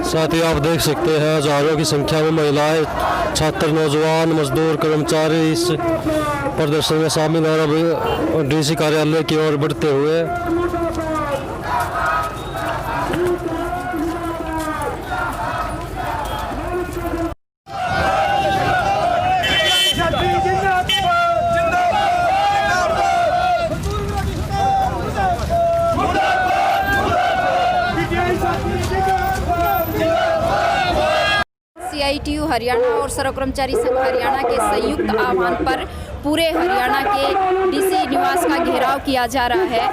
साथ ही आप देख सकते हैं हजारों की संख्या में महिलाएं, छात्र, नौजवान, मजदूर, कर्मचारी इस प्रदर्शन में शामिल और अब डीसी कार्यालय की ओर बढ़ते हुए CITU हरियाणा और सर्व कर्मचारी संघ हरियाणा के संयुक्त आह्वान पर पूरे हरियाणा के डीसी निवास का घेराव किया जा रहा है।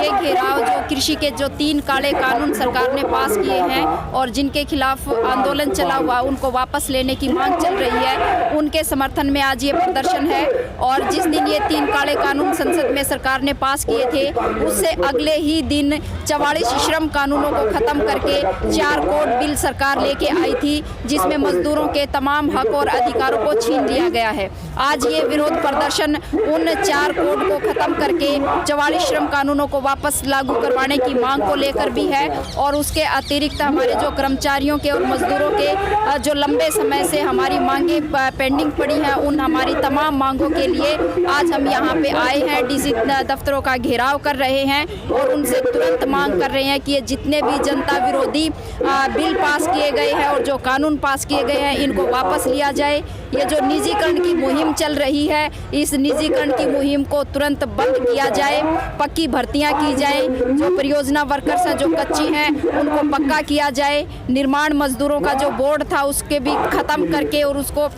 ये घेराव जो कृषि के जो 3 काले कानून सरकार ने पास किए हैं और जिनके खिलाफ आंदोलन चला हुआ उनको वापस लेने की मांग चल रही है, उनके समर्थन में आज ये प्रदर्शन है। और जिस दिन ये 3 काले कानून संसद में सरकार ने पास किए थे, उससे अगले ही दिन 44 श्रम कानूनों को खत्म करके 4 कोड बिल सरकार लेके आई थी, जिसमें मजदूरों के तमाम हक और अधिकारों को छीन लिया गया है। आज ये विरोध प्रदर्शन उन 4 कोड को खत्म करके 44 श्रम कानूनों को वापस लागू करवाने की मांग को लेकर भी है। और उसके अतिरिक्त हमारे जो कर्मचारियों के और मजदूरों के जो लंबे समय से हमारी मांगे पेंडिंग पड़ी हैं, उन हमारी तमाम मांगों के लिए आज हम यहाँ पे आए हैं, डीसी दफ्तरों का घेराव कर रहे हैं और उनसे तुरंत मांग कर रहे हैं कि ये जितने भी जनता विरोधी बिल पास किए गए हैं और जो कानून पास किए गए हैं, इनको वापस लिया जाए। ये जो निजीकरण की मुहिम चल रही है, इस निजीकरण की मुहिम को तुरंत बंद किया जाए, पक्की भर्तियां की जाए, जो परियोजना वर्कर्स हैं जो कच्ची हैं उनको पक्का किया जाए। निर्माण मजदूरों का जो बोर्ड था उसके भी ख़त्म करके और उसको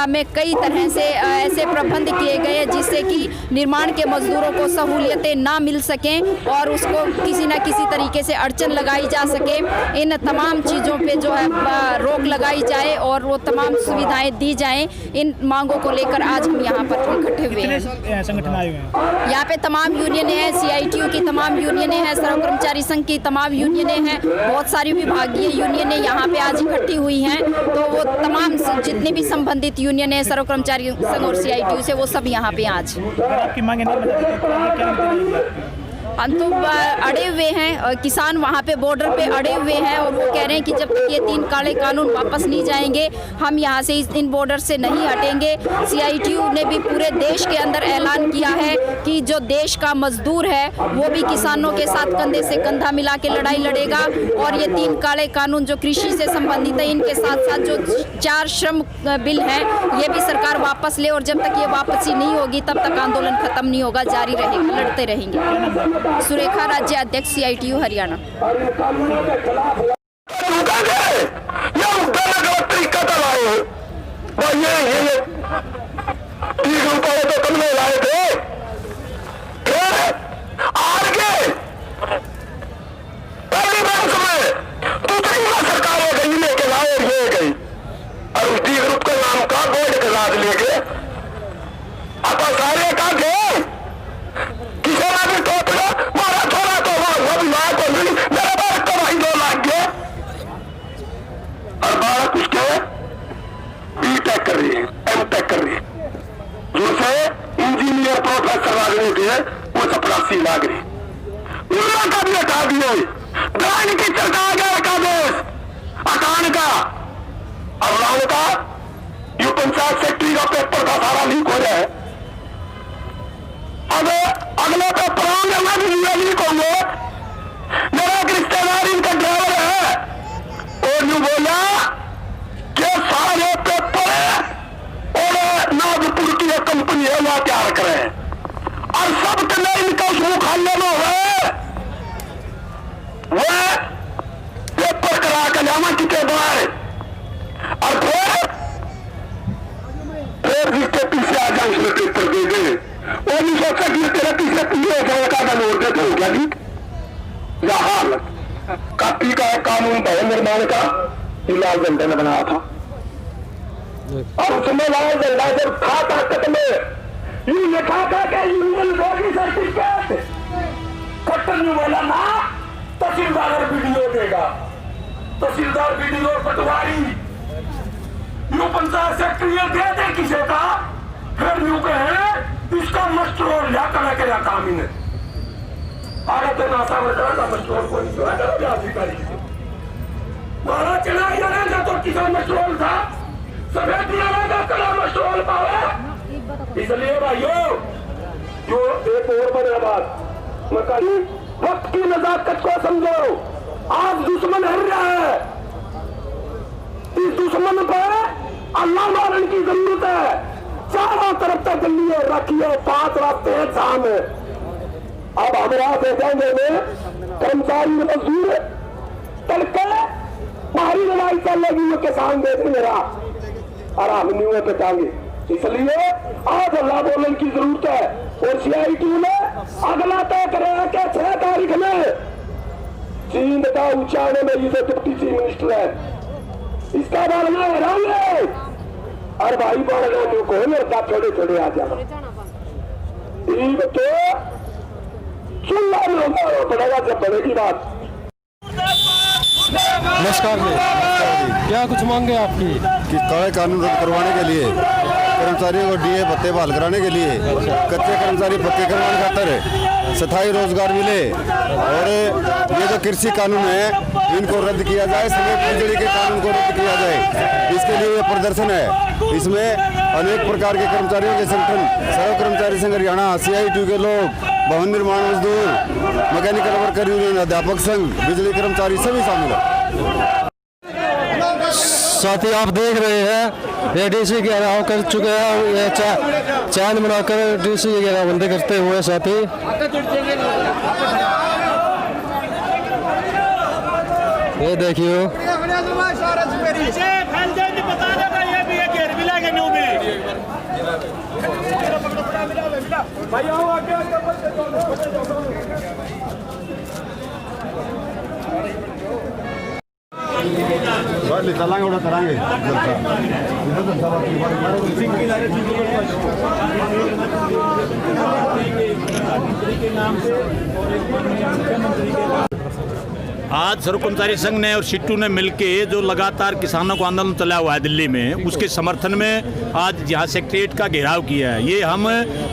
में कई तरह से ऐसे प्रबंध किए गए हैं जिससे कि निर्माण के मजदूरों को सहूलियतें ना मिल सकें और उसको किसी न किसी तरीके से अड़चन लगाई जा सके। इन तमाम चीज़ों पे जो है रोक लगाई जाए और वो तमाम सुविधाएं दी जाएं। इन मांगों को लेकर आज हम यहाँ पर इकट्ठे हुए हैं। संगठन आए हुए हैं यहाँ पे तमाम यूनियनें हैं, CITU की तमाम यूनियनें हैं, सर्व कर्मचारी संघ की तमाम यूनियनें हैं, बहुत सारी विभागीय यूनियनें यहाँ पे आज इकट्ठी हुई हैं। तो वो तमाम जितने भी संबंधित यूनियनें सर्व कर्मचारी संघ और CITU से, वो सब यहाँ पे आज आपकी मांगे नहीं हम तो अड़े हुए हैं। किसान वहाँ पे बॉर्डर पे अड़े हुए हैं और वो कह रहे हैं कि जब तक ये 3 काले कानून वापस नहीं जाएंगे, हम यहाँ से इन बॉर्डर से नहीं हटेंगे। CITU ने भी पूरे देश के अंदर ऐलान किया है कि जो देश का मजदूर है वो भी किसानों के साथ कंधे से कंधा मिला के लड़ाई लड़ेगा। और ये 3 काले कानून जो कृषि से संबंधित है, इनके साथ साथ जो 4 श्रम बिल हैं, ये भी सरकार वापस ले। और जब तक ये वापसी नहीं होगी तब तक आंदोलन खत्म नहीं होगा, जारी रहेगा, लड़ते रहेंगे। सुरेखा, राज्य अध्यक्ष CITU हरियाणा। वो 84 लाख रही का भी हटा दिए। की सरकार का देश अकान का अवराव का यू पंचायत सेक्रेटरी का पेपर का सारा लीक हो जाए। अब अगले पेपर होंगे लीक होंगे। मेरा एक रिश्तेदार इनका ड्राइवर है और यूं बोला कि सारे पेपर और नागपुर की एक कंपनी है वहां तैयार करें और सब कन्या इनका उसमें खाने में हुए वो पेपर करा कर जाना कितने बार और फिर जिसके पीछे आ जाए उसमें पेपर दे दे। वो नहीं सोचता कि तेरे पीछे पीछे हो जाएगा का नोट देते हो क्या जी या हाल कापी का कानून भवन निर्माण का लाल झंडे ने बनाया था और उसमें लाल झंडा जब था ताकत में यूं लिखा था कि यूनियन रोगी सर्टिफिकेट कट्टन वाला ना तहसीलदार वीडियो देगा। तहसीलदार वीडियो पटवारी यूं पंचायत सेक्रेटरी दे दे किसी का फिर यूं कहे इसका मस्टोर या करा के काम ही नहीं आगे तो नासा में का मस्टोर कोई जो है अधिकारी मारा चढ़ाई जाना का तो किसान मशरूल था, सफेद दिलाना का कला मशरूल पावा। इसलिए भाइयों, जो एक और बड़ा बात मैं कही, वक्त की नजाकत को समझो। आज दुश्मन हर रहा है, इस दुश्मन पर अल्लाह मारने की जरूरत है। चारों तरफ तक गलियों रखिए, 5 रास्ते हैं जाम है। अब हमारा देखेंगे में कर्मचारी मजदूर तड़के बाहरी लड़ाई चलेगी, वो किसान देख मेरा आराम नहीं हुए बेचाएंगे। इसलिए आज अल्लाह बोलने की जरूरत है। और CIT ने अगला तय करेगा कि 6 तारीख में चीन का उच्चारण में ये डिप्टी चीफ मिनिस्टर है, इसका बारे हैरान है। और भाई बहनों को लड़का थोड़े थोड़े आ जाना तो चूल्हा में होगा पड़ेगा जब बढ़ेगी बात। नमस्कार जी, क्या कुछ मांगे आपकी? कि काले कानून रद्द करवाने के लिए, कर्मचारियों को DA भत्ते बहाल कराने के लिए, कच्चे कर्मचारी पक्के करवाने खातर स्थायी रोजगार मिले, और ये जो कृषि कानून है इनको रद्द किया जाए, समेत बिजली के कानून को रद्द किया जाए। इसके लिए ये प्रदर्शन है। इसमें अनेक प्रकार के कर्मचारियों के संगठन, सर्व कर्मचारी संघ हरियाणा, CIT के लोग, भवन निर्माण मजदूर, मैकेनिकल वर्कर यूनियन, अध्यापक संघ, बिजली कर्मचारी सभी शामिल है। साथी आप देख रहे हैं ये DC घेराव कर चुके हैं, ये चैन बनाकर DC घेराबंदी करते हुए साथी। ये देखियो चलाएंगे उड़ा कराएंगे। आज सर्व कर्मचारी संघ ने और सिट्टू ने मिलके जो लगातार किसानों को आंदोलन चलाया हुआ है दिल्ली में, उसके समर्थन में आज यहाँ सेक्रेटरीट का घेराव किया है। ये हम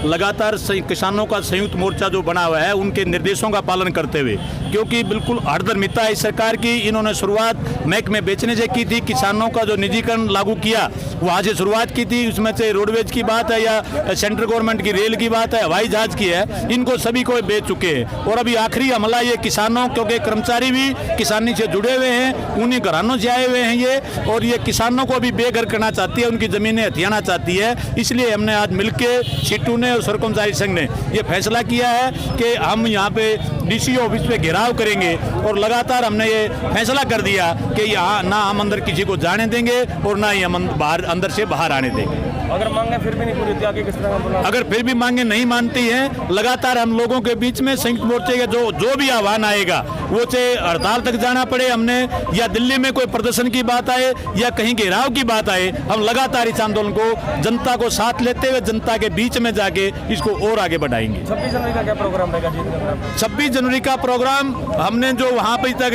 लगातार किसानों का संयुक्त मोर्चा जो बना हुआ है उनके निर्देशों का पालन करते हुए, क्योंकि बिल्कुल हड़दर्मिता है इस सरकार की। इन्होंने शुरुआत महकमे बेचने से की थी, किसानों का जो निजीकरण लागू किया वहाँ से शुरुआत की थी। उसमें से रोडवेज की बात है या सेंट्रल गवर्नमेंट की रेल की बात है, हवाई जहाज की है, इनको सभी को बेच चुके हैं। और अभी आखिरी हमला ये किसानों, क्योंकि कर्मचारी भी किसानी से जुड़े हुए हैं, उन्हीं घरानों से आए हुए हैं ये, और ये किसानों को भी बेघर करना चाहती है, उनकी जमीनें हथियाना चाहती है। इसलिए हमने आज मिलके सिट्टू ने और सर्व कर्मचारी संघ ने ये फैसला किया है कि हम यहाँ पे DC ऑफिस पे घेराव करेंगे, और लगातार हमने ये फैसला कर दिया कि यहाँ ना हम अंदर किसी को जाने देंगे और ना ही हम बाहर अंदर से बाहर आने देंगे। अगर मांगे फिर भी नहीं पूरी होती, आगे किस तरह का? अगर फिर भी मांगे नहीं मानती हैं, लगातार हम लोगों के बीच में संयुक्त मोर्चे के जो भी आह्वान आएगा, वो चाहे हड़ताल तक जाना पड़े हमने, या दिल्ली में कोई प्रदर्शन की बात आए, या कहीं घेराव की बात आए, हम लगातार इस आंदोलन को जनता को साथ लेते हुए जनता के बीच में जाके इसको और आगे बढ़ाएंगे। 26 जनवरी का क्या प्रोग्राम रहेगा जी? 26 जनवरी का प्रोग्राम हमने जो वहाँ पे तक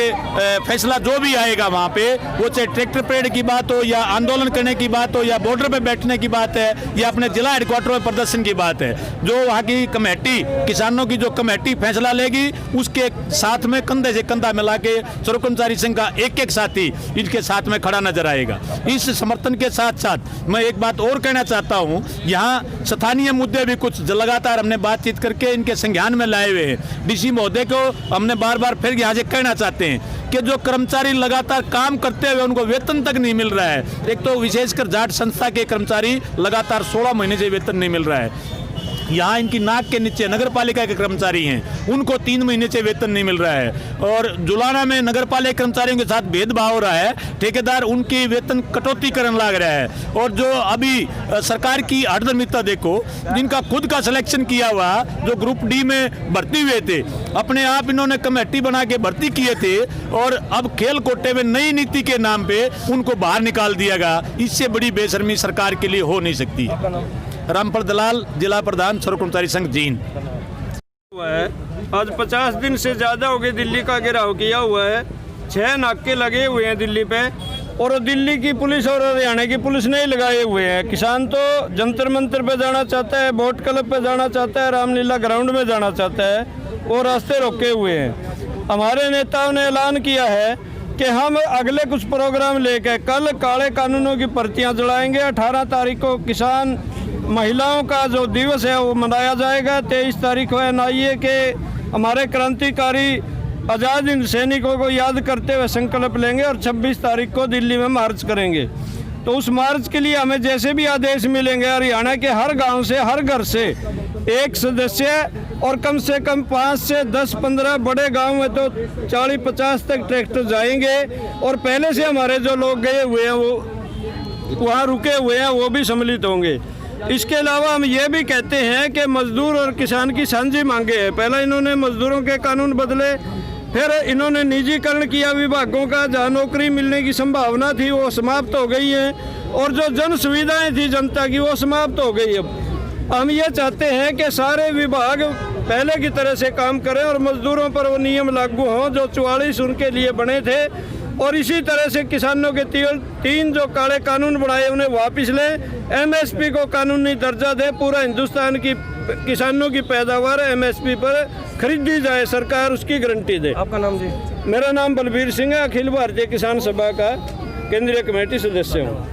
फैसला जो भी आएगा वहाँ पे, वो चाहे ट्रैक्टर परेड की बात हो, या आंदोलन करने की बात हो, या बॉर्डर पे बैठने की बात है, या अपने जिला हेडक्वार्टर में प्रदर्शन की बात है, जो वहाँ की कमेटी, किसानों की जो कमेटी फैसला लेगी, उसके साथ में कंधे से कंधा मिला के सर्व कर्मचारी संघ का एक एक साथी इनके साथ में खड़ा नजर आएगा। इस समर्थन के साथ साथ मैं एक बात और कहना चाहता हूँ, यहाँ स्थानीय मुद्दे भी कुछ लगातार हमने बातचीत करके इनके संज्ञान में लाए हुए हैं। DC महोदय को हमने बार बार फिर यहाँ से कहना चाहते हैं कि जो कर्मचारी लगातार काम करते हुए उनको वेतन तक नहीं मिल रहा है, एक तो विशेषकर जाट संस्था के कर्मचारी लगातार 16 महीने से वेतन नहीं मिल रहा है। यहाँ इनकी नाक के नीचे नगर पालिका के कर्मचारी हैं, उनको 3 महीने से वेतन नहीं मिल रहा है। और जुलाना में नगर पालिका कर्मचारियों के साथ भेदभाव हो रहा है, ठेकेदार उनकी वेतन कटौती करने लग रहा है। और जो अभी सरकार की हड़दर्मिता देखो, जिनका खुद का सिलेक्शन किया हुआ, जो ग्रुप D में भर्ती हुए थे, अपने आप इन्होंने कमेटी बना के भर्ती किए थे, और अब खेल कोटे में नई नीति के नाम पे उनको बाहर निकाल दिया गया। इससे बड़ी बेशर्मी सरकार के लिए हो नहीं सकती। रामपुर दलाल, जिला प्रधान, सर्व कर्मचारी संघ जींद। आज 50 दिन से ज़्यादा हो गए दिल्ली का घेराव किया हुआ है। 6 नाके लगे हुए हैं दिल्ली पे, और दिल्ली की पुलिस और हरियाणा की पुलिस नहीं लगाए हुए हैं। किसान तो जंतर मंतर पे जाना चाहता है, बोट क्लब पे जाना चाहता है, रामलीला ग्राउंड में जाना चाहता है, और रास्ते रोके हुए हैं। हमारे नेताओं ने ऐलान किया है कि हम अगले कुछ प्रोग्राम लेके कल काले कानूनों की पर्चियां जलाएंगे। 18 तारीख को किसान महिलाओं का जो दिवस है वो मनाया जाएगा। 23 तारीख को एनआईए के हमारे क्रांतिकारी आज़ाद हिंद सैनिकों को याद करते हुए संकल्प लेंगे और 26 तारीख को दिल्ली में मार्च करेंगे। तो उस मार्च के लिए हमें जैसे भी आदेश मिलेंगे, हरियाणा के हर गांव से, हर घर से एक सदस्य और कम से कम 5 से 10-15 बड़े गांव में तो 40-50 तक ट्रैक्टर जाएंगे। और पहले से हमारे जो लोग गए हुए हैं वो वहाँ रुके हुए हैं, वो भी सम्मिलित होंगे। इसके अलावा हम ये भी कहते हैं कि मजदूर और किसान की साझी मांगे हैं। पहले इन्होंने मजदूरों के कानून बदले, फिर इन्होंने निजीकरण किया विभागों का, जहाँ नौकरी मिलने की संभावना थी वो समाप्त हो गई है, और जो जन सुविधाएं थी जनता की वो समाप्त हो गई। अब हम ये चाहते हैं कि सारे विभाग पहले की तरह से काम करें और मजदूरों पर वो नियम लागू हों जो 44 उनके लिए बने थे। और इसी तरह से किसानों के 3 जो काले कानून बनाए उन्हें वापस लें। एमएसपी को कानूनी दर्जा दे, पूरा हिंदुस्तान की किसानों की पैदावार एमएसपी पर खरीदी जाए, सरकार उसकी गारंटी दे। आपका नाम जी? मेरा नाम बलबीर सिंह है, अखिल भारतीय किसान सभा का केंद्रीय कमेटी सदस्य हूँ।